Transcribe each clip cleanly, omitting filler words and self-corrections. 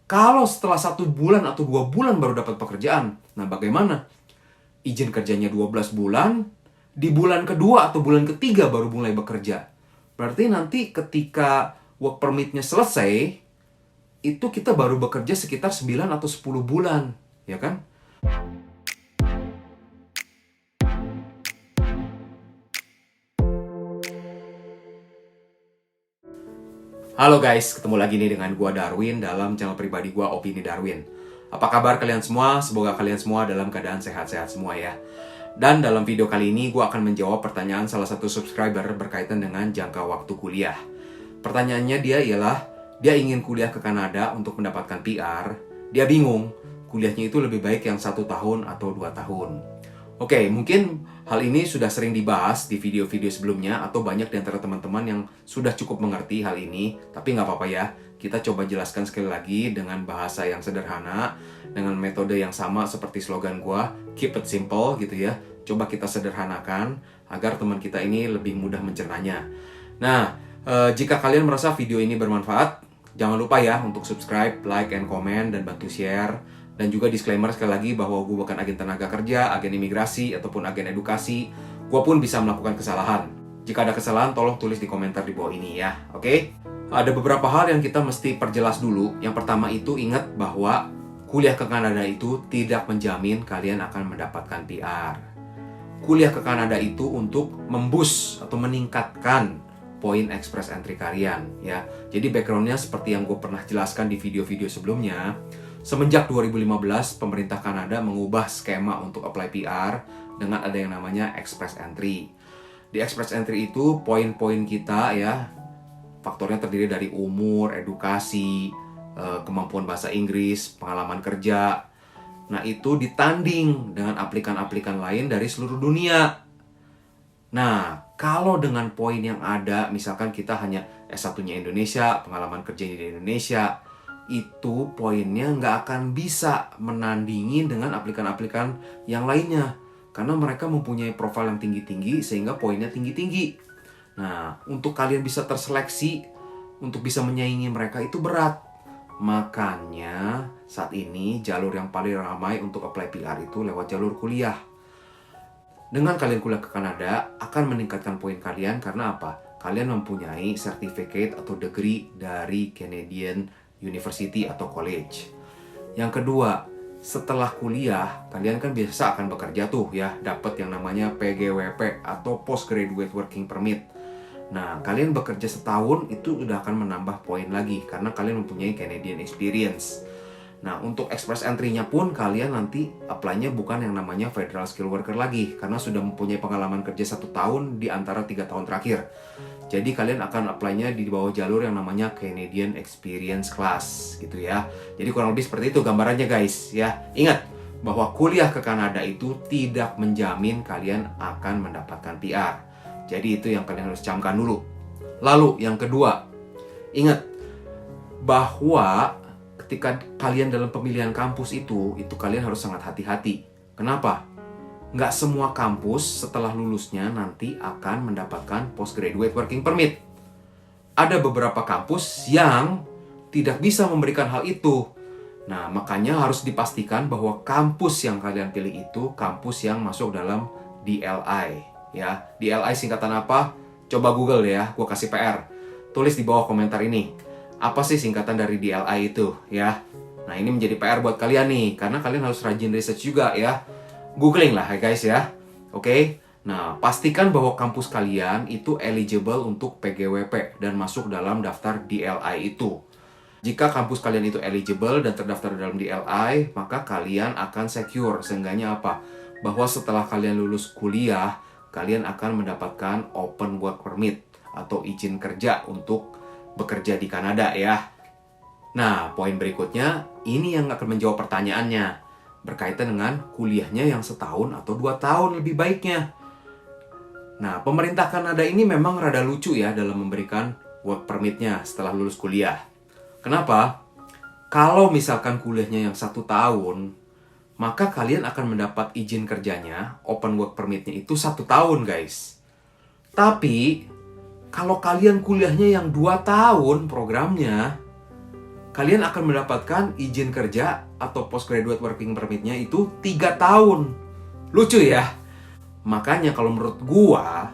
Kalau setelah 1 bulan atau 2 bulan baru dapat pekerjaan, nah bagaimana? Izin kerjanya 12 bulan, di bulan kedua atau bulan ketiga baru mulai bekerja. Berarti nanti ketika work permit-nya selesai, itu kita baru bekerja sekitar 9 atau 10 bulan, ya kan? Halo guys, ketemu lagi nih dengan gua Darwin dalam channel pribadi gua Opini Darwin. Apa kabar kalian semua? Semoga kalian semua dalam keadaan sehat-sehat semua ya. Dan dalam video kali ini gua akan menjawab pertanyaan salah satu subscriber berkaitan dengan jangka waktu kuliah. Pertanyaannya dia ialah, dia ingin kuliah ke Kanada untuk mendapatkan PR. Dia bingung, kuliahnya itu lebih baik yang 1 tahun atau 2 tahun. Oke, mungkin hal ini sudah sering dibahas di video-video sebelumnya atau banyak di antara teman-teman yang sudah cukup mengerti hal ini, tapi nggak apa-apa ya. Kita coba jelaskan sekali lagi dengan bahasa yang sederhana, dengan metode yang sama seperti slogan gua, keep it simple gitu ya. Coba kita sederhanakan agar teman kita ini lebih mudah mencernanya. Nah, jika kalian merasa video ini bermanfaat, jangan lupa ya untuk subscribe, like, and comment, dan bantu share. Dan juga disclaimer sekali lagi bahwa gue bukan agen tenaga kerja, agen imigrasi, ataupun agen edukasi. Gue pun bisa melakukan kesalahan. Jika ada kesalahan, tolong tulis di komentar di bawah ini ya, oke? Ada beberapa hal yang kita mesti perjelas dulu. Yang pertama itu ingat bahwa kuliah ke Kanada itu tidak menjamin kalian akan mendapatkan PR. Kuliah ke Kanada itu untuk memboost atau meningkatkan poin express entry kalian ya. Jadi backgroundnya seperti yang gue pernah jelaskan di video-video sebelumnya. Semenjak 2015, pemerintah Kanada mengubah skema untuk apply PR dengan ada yang namanya Express Entry. Di Express Entry itu, poin-poin kita ya, faktornya terdiri dari umur, edukasi, kemampuan bahasa Inggris, pengalaman kerja. Nah, itu ditanding dengan aplikan-aplikan lain dari seluruh dunia. Nah, kalau dengan poin yang ada, misalkan kita hanya S1-nya Indonesia, pengalaman kerjanya di Indonesia, itu poinnya nggak akan bisa menandingi dengan aplikan-aplikan yang lainnya. Karena mereka mempunyai profil yang tinggi-tinggi sehingga poinnya tinggi-tinggi. Nah, untuk kalian bisa terseleksi, untuk bisa menyaingi mereka itu berat. Makanya saat ini jalur yang paling ramai untuk apply PR itu lewat jalur kuliah. Dengan kalian kuliah ke Kanada akan meningkatkan poin kalian karena apa? Kalian mempunyai certificate atau degree dari Canadian University atau college. Yang kedua, setelah kuliah, kalian kan biasa akan bekerja tuh ya, dapat yang namanya PGWP atau Postgraduate Working Permit. Nah, kalian bekerja setahun itu udah akan menambah poin lagi karena kalian mempunyai Canadian Experience. Nah, untuk Express Entry-nya pun kalian nanti apply-nya bukan yang namanya Federal Skill Worker lagi karena sudah mempunyai pengalaman kerja 1 tahun di antara 3 tahun terakhir. Jadi kalian akan apply-nya di bawah jalur yang namanya Canadian Experience Class gitu ya. Jadi kurang lebih seperti itu gambarannya guys ya. Ingat bahwa kuliah ke Kanada itu tidak menjamin kalian akan mendapatkan PR. Jadi itu yang kalian harus camkan dulu. Lalu yang kedua, ingat bahwa ketika kalian dalam pemilihan kampus itu kalian harus sangat hati-hati. Kenapa? Nggak semua kampus setelah lulusnya nanti akan mendapatkan Postgraduate Working Permit. Ada beberapa kampus yang tidak bisa memberikan hal itu. Nah, makanya harus dipastikan bahwa kampus yang kalian pilih itu kampus yang masuk dalam DLI. Ya, DLI singkatan apa? Coba Google ya, gue kasih PR. Tulis di bawah komentar ini. Apa sih singkatan dari DLI itu ya? Nah, ini menjadi PR buat kalian nih, karena kalian harus rajin research juga ya. Googling lah ya guys ya. Oke. Nah, pastikan bahwa kampus kalian itu eligible untuk PGWP dan masuk dalam daftar DLI itu. Jika kampus kalian itu eligible dan terdaftar dalam DLI, maka kalian akan secure. Seenggaknya apa? Bahwa setelah kalian lulus kuliah, kalian akan mendapatkan Open Work Permit atau izin kerja untuk bekerja di Kanada ya. Nah, poin berikutnya, ini yang akan menjawab pertanyaannya. Berkaitan dengan kuliahnya yang 1 atau 2 tahun lebih baiknya. Nah, pemerintah Kanada ini memang rada lucu ya dalam memberikan work permitnya setelah lulus kuliah. Kenapa? Kalau misalkan kuliahnya yang 1 tahun, maka kalian akan mendapat izin kerjanya, open work permitnya itu 1 tahun guys. Tapi, kalau kalian kuliahnya yang 2 tahun programnya, kalian akan mendapatkan izin kerja atau postgraduate working permit-nya itu 3 tahun. Lucu ya? Makanya kalau menurut gua,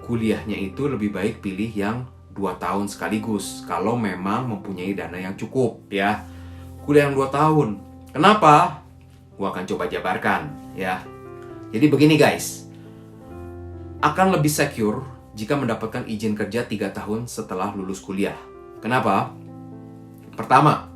kuliahnya itu lebih baik pilih yang 2 tahun sekaligus kalau memang mempunyai dana yang cukup ya. Kuliah yang 2 tahun. Kenapa? Gua akan coba jabarkan ya. Jadi begini guys. Akan lebih secure jika mendapatkan izin kerja 3 tahun setelah lulus kuliah. Kenapa? Pertama,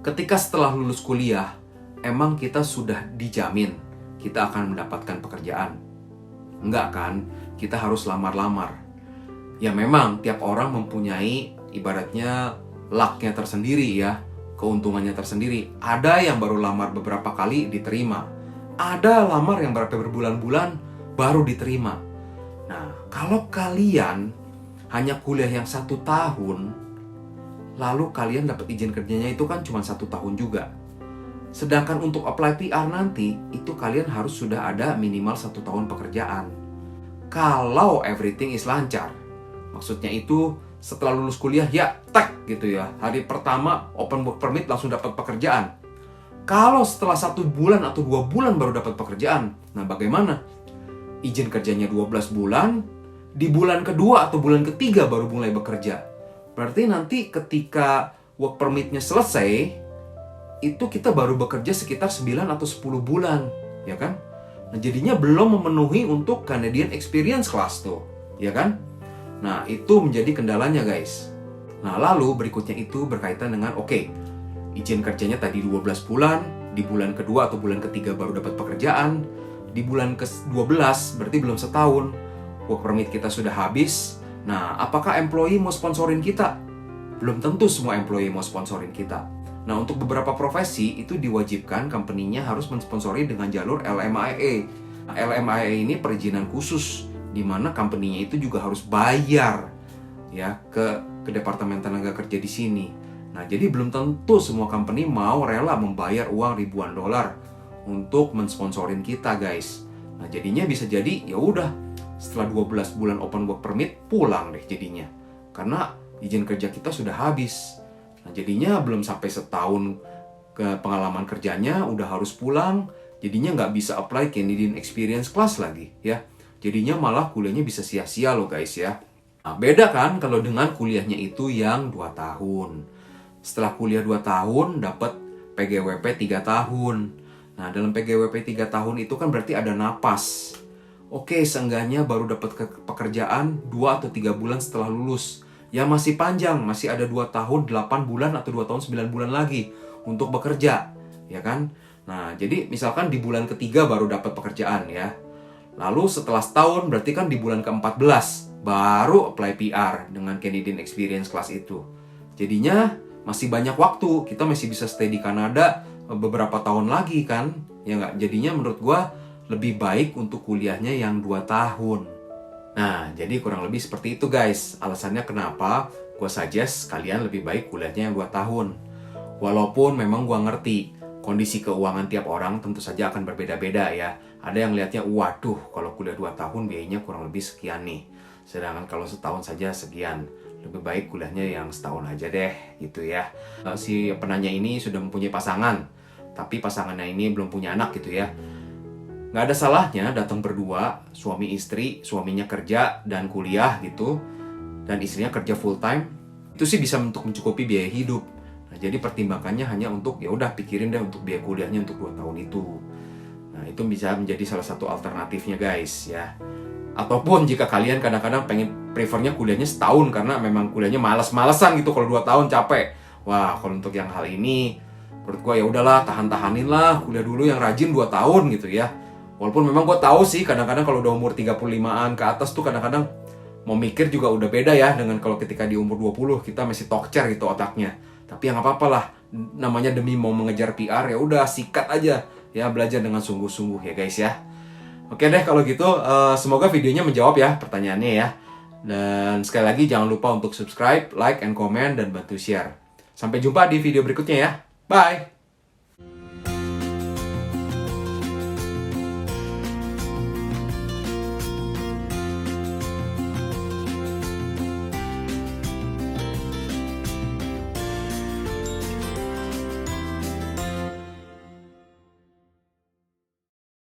ketika setelah lulus kuliah, emang kita sudah dijamin kita akan mendapatkan pekerjaan. Enggak kan? Kita harus lamar-lamar. Ya memang tiap orang mempunyai ibaratnya luck-nya tersendiri ya, keuntungannya tersendiri. Ada yang baru lamar beberapa kali diterima. Ada lamar yang berbulan-bulan baru diterima. Nah, kalau kalian hanya kuliah yang 1 tahun, lalu kalian dapat izin kerjanya itu kan cuma 1 tahun juga. Sedangkan untuk apply PR nanti, itu kalian harus sudah ada minimal 1 tahun pekerjaan. Kalau everything is lancar. Maksudnya itu setelah lulus kuliah ya tak gitu ya. Hari pertama open work permit langsung dapat pekerjaan. Kalau setelah 1 bulan atau 2 bulan baru dapat pekerjaan, nah bagaimana? Izin kerjanya 12 bulan, di bulan kedua atau bulan ketiga baru mulai bekerja. Berarti nanti ketika work permitnya selesai, itu kita baru bekerja sekitar 9 atau 10 bulan, ya kan? Nah jadinya belum memenuhi untuk Canadian Experience Class tuh, ya kan? Nah, itu menjadi kendalanya guys. Nah, lalu berikutnya itu berkaitan dengan izin kerjanya tadi 12 bulan, di bulan kedua atau bulan ketiga baru dapat pekerjaan, di bulan ke-12 berarti belum setahun, work permit kita sudah habis. Nah, apakah employee mau sponsorin kita? Belum tentu semua employee mau sponsorin kita. Nah, untuk beberapa profesi itu diwajibkan company-nya harus mensponsori dengan jalur LMIA. Nah, LMIA ini perizinan khusus, di mana company-nya itu juga harus bayar ya ke Departemen Tenaga Kerja di sini. Nah, jadi belum tentu semua company mau rela membayar uang ribuan dolar untuk mensponsorin kita, guys. Nah, jadinya bisa jadi ya udah setelah 12 bulan open work permit pulang deh jadinya. Karena izin kerja kita sudah habis. Nah, jadinya belum sampai setahun ke pengalaman kerjanya udah harus pulang, jadinya nggak bisa apply Canadian Experience Class lagi ya. Jadinya malah kuliahnya bisa sia-sia loh guys ya. Nah, beda kan kalau dengan kuliahnya itu yang 2 tahun. Setelah kuliah 2 tahun dapat PGWP 3 tahun. Nah, dalam PGWP 3 tahun itu kan berarti ada napas. Oke, seenggaknya baru dapat pekerjaan 2 atau 3 bulan setelah lulus. Ya masih panjang, masih ada 2 tahun 8 bulan atau 2 tahun 9 bulan lagi untuk bekerja, ya kan? Nah, jadi misalkan di bulan ketiga baru dapat pekerjaan ya. Lalu setelah setahun berarti kan di bulan ke-14 baru apply PR dengan Canadian Experience Class itu. Jadinya masih banyak waktu, kita masih bisa stay di Kanada beberapa tahun lagi kan. Ya nggak? Jadinya menurut gua lebih baik untuk kuliahnya yang 2 tahun. Nah, jadi kurang lebih seperti itu guys. Alasannya kenapa gua suggest kalian lebih baik kuliahnya yang 2 tahun. Walaupun memang gua ngerti kondisi keuangan tiap orang tentu saja akan berbeda-beda ya. Ada yang lihatnya, waduh kalau kuliah 2 tahun biayanya kurang lebih sekian nih. Sedangkan kalau setahun saja sekian. Lebih baik kuliahnya yang setahun aja deh gitu ya. Si penanya ini sudah mempunyai pasangan, tapi pasangannya ini belum punya anak gitu ya. Nggak ada salahnya datang berdua, suami istri, suaminya kerja dan kuliah gitu, dan istrinya kerja full time. Itu sih bisa untuk mencukupi biaya hidup. Nah, jadi pertimbangannya hanya untuk ya udah pikirin deh untuk biaya kuliahnya untuk 2 tahun itu. Nah, itu bisa menjadi salah satu alternatifnya guys ya. Ataupun jika kalian kadang-kadang pengen prefernya kuliahnya setahun karena memang kuliahnya malas-malesan gitu kalau 2 tahun capek. Wah, kalau untuk yang hal ini menurut gue ya udahlah tahan-tahanin lah kuliah dulu yang rajin 2 tahun gitu ya. Walaupun memang gue tahu sih kadang-kadang kalau udah umur 35-an ke atas tuh kadang-kadang mau mikir juga udah beda ya dengan kalau ketika di umur 20 kita masih tokcer gitu otaknya. Tapi yang apa-apa lah, namanya demi mau mengejar PR ya udah sikat aja ya, belajar dengan sungguh-sungguh ya guys ya. Oke deh kalau gitu, semoga videonya menjawab ya pertanyaannya ya. Dan sekali lagi jangan lupa untuk subscribe, like, and comment, dan bantu share. Sampai jumpa di video berikutnya ya. Bye!